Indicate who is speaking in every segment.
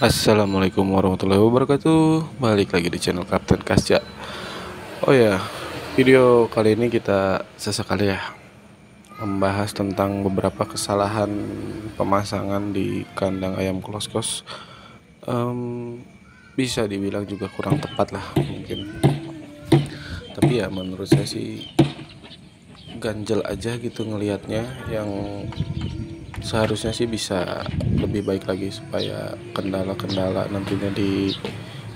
Speaker 1: Assalamualaikum warahmatullahi wabarakatuh. Balik lagi di channel Kapten Kasja. Oh ya, video kali ini kita sesekali ya membahas tentang beberapa kesalahan pemasangan di kandang ayam klos-klos. Bisa dibilang juga kurang tepat lah mungkin. Tapi ya menurut saya sih ganjel aja gitu ngelihatnya, yang seharusnya sih bisa lebih baik lagi supaya kendala-kendala nantinya di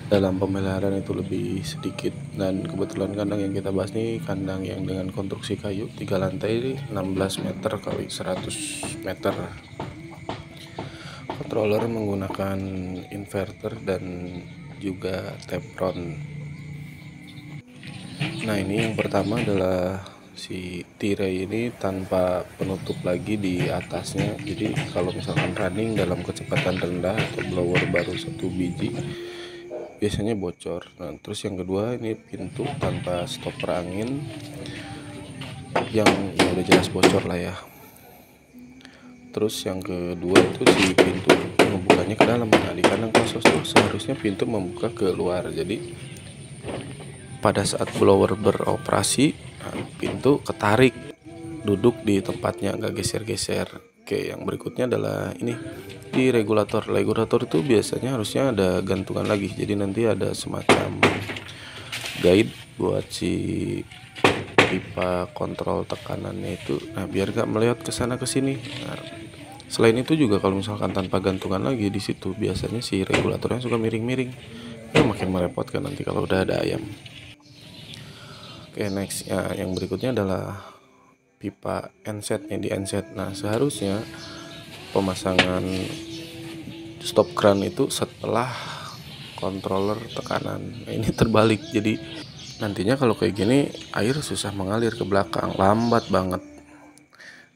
Speaker 1: dalam pemeliharaan itu lebih sedikit. Dan kebetulan kandang yang kita bahas nih kandang yang dengan konstruksi kayu 3 lantai 16 meter kali 100 meter, controller menggunakan inverter dan juga Teflon. Nah, ini yang pertama adalah si tirai ini tanpa penutup lagi di atasnya. Jadi kalau misalkan running dalam kecepatan rendah atau blower baru 1 biji biasanya bocor. Nah, terus yang kedua ini pintu tanpa stopper angin yang ya udah jelas bocor lah ya. Terus yang kedua itu si pintu membukanya ke dalam. Nah, di kandang khusus tuh seharusnya pintu membuka ke luar. Jadi pada saat blower beroperasi, nah, pintu ketarik duduk di tempatnya, nggak geser-geser. Oke, yang berikutnya adalah ini di regulator. Regulator itu biasanya harusnya ada gantungan lagi, jadi nanti ada semacam guide buat si pipa kontrol tekanannya itu. Nah, biar gak melihat ke sana ke sini. Nah, selain itu juga kalau misalkan tanpa gantungan lagi di situ, biasanya si regulatornya suka miring-miring. Ya, makin merepotkan nanti kalau udah ada ayam. Oke, next ya, yang berikutnya adalah pipa enset yang di enset. Nah, seharusnya pemasangan stop kran itu setelah controller tekanan. Nah, ini terbalik, jadi nantinya kalau kayak gini air susah mengalir ke belakang, lambat banget.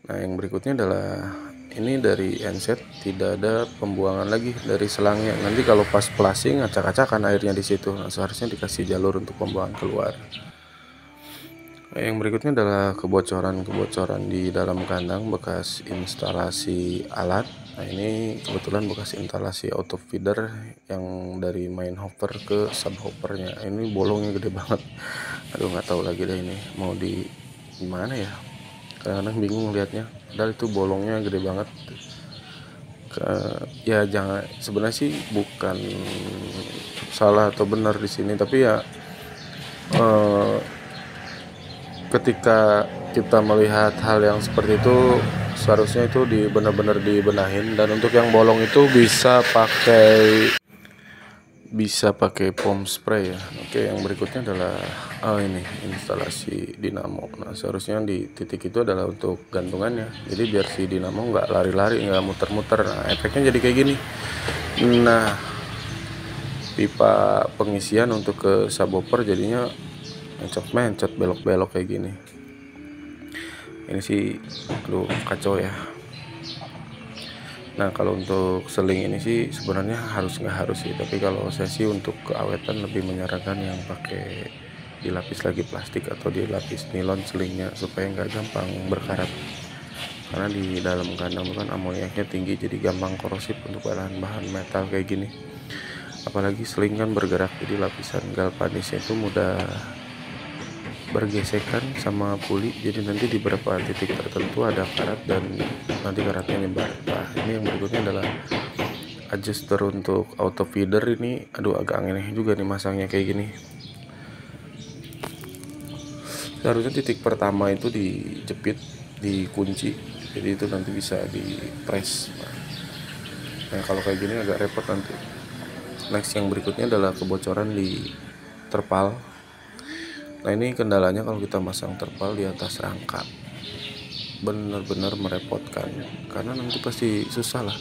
Speaker 1: Nah, yang berikutnya adalah ini dari enset tidak ada pembuangan lagi dari selangnya. Nanti kalau pas flushing acak-acakan airnya di situ. Nah, seharusnya dikasih jalur untuk pembuangan keluar. Nah, yang berikutnya adalah kebocoran-kebocoran di dalam kandang bekas instalasi alat. Nah, ini kebetulan bekas instalasi auto feeder yang dari main hopper ke subhoppernya. Ini bolongnya gede banget. Aduh, nggak tahu lagi deh ini mau di gimana ya. Kadang-kadang bingung lihatnya. Padahal itu bolongnya gede banget. Ya jangan, sebenarnya sih bukan salah atau benar di sini, tapi ya ketika kita melihat hal yang seperti itu seharusnya itu benar-benar dibenahin. Dan untuk yang bolong itu bisa pakai foam spray ya. Oke, yang berikutnya adalah ini instalasi dinamo. Nah, seharusnya di titik itu adalah untuk gantungannya, jadi biar si dinamo nggak lari-lari, nggak muter-muter. Nah, efeknya jadi kayak gini. Nah, pipa pengisian untuk ke subwoofer jadinya mencot-mencot, belok-belok kayak gini. Ini sih aduh kacau ya. Nah, kalau untuk seling ini sih sebenarnya nggak harus sih, tapi kalau saya sih untuk keawetan lebih menyarankan yang pakai dilapis lagi plastik atau dilapis nilon selingnya supaya nggak gampang berkarat. Karena di dalam kandang itu kan amoniaknya tinggi, jadi gampang korosif untuk bahan-bahan metal kayak gini. Apalagi seling kan bergerak, jadi lapisan galvanisnya itu mudah bergesekan sama puli, jadi nanti di beberapa titik tertentu ada karat dan nanti karatnya nyebar. Nah, ini yang berikutnya adalah adjuster untuk auto feeder. Ini aduh agak aneh juga nih masangnya kayak gini. Seharusnya titik pertama itu dijepit, dikunci, jadi itu nanti bisa di press. Nah, kalau kayak gini agak repot nanti. Next, yang berikutnya adalah kebocoran di terpal. Nah, ini kendalanya kalau kita masang terpal di atas rangka, benar-benar merepotkan karena nanti pasti susah lah,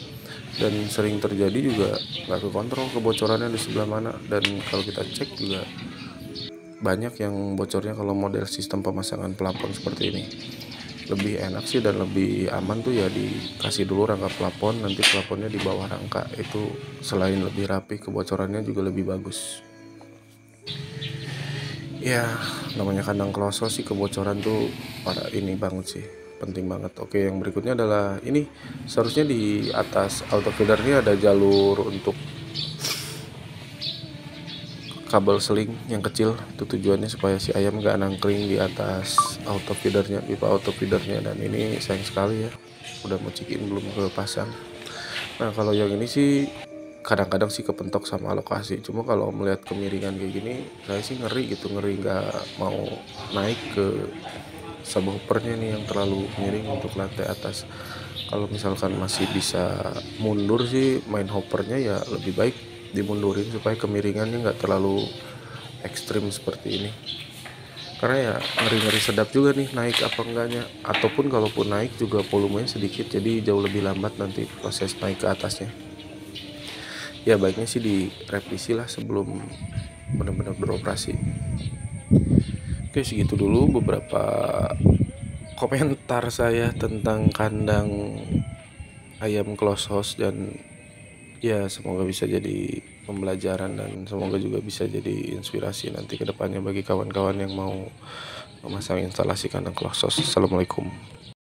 Speaker 1: dan sering terjadi juga nggak kekontrol kebocorannya di sebelah mana. Dan kalau kita cek juga banyak yang bocornya kalau model sistem pemasangan plafon seperti ini. Lebih enak sih dan lebih aman tuh ya dikasih dulu rangka plafon, nanti plafonnya di bawah rangka. Itu selain lebih rapi, kebocorannya juga lebih bagus. Ya, namanya kandang kloso sih kebocoran tuh pada ini banget sih, penting banget. Oke, yang berikutnya adalah ini seharusnya di atas auto feeder ini ada jalur untuk kabel seling yang kecil. Itu tujuannya supaya si ayam nggak nangkring di atas auto feedernya, pipa auto feedernya. Dan ini sayang sekali ya, udah mau check-in belum kepasang. Nah kalau yang ini sih kadang-kadang sih kepentok sama lokasi, cuma kalau melihat kemiringan kayak gini saya sih ngeri gitu, ngeri nggak mau naik ke subwoofernya nih yang terlalu miring untuk lantai atas. Kalau misalkan masih bisa mundur sih main hoppernya, ya lebih baik dimundurin supaya kemiringannya nggak terlalu ekstrim seperti ini, karena ya ngeri-ngeri sedap juga nih naik apa enggaknya, ataupun kalaupun naik juga volumenya sedikit, jadi jauh lebih lambat nanti proses naik ke atasnya. Ya baiknya sih direvisi lah sebelum benar-benar beroperasi. Oke, segitu dulu beberapa komentar saya tentang kandang ayam close house, dan ya semoga bisa jadi pembelajaran dan semoga juga bisa jadi inspirasi nanti ke depannya bagi kawan-kawan yang mau memasang instalasi kandang close house. Assalamualaikum.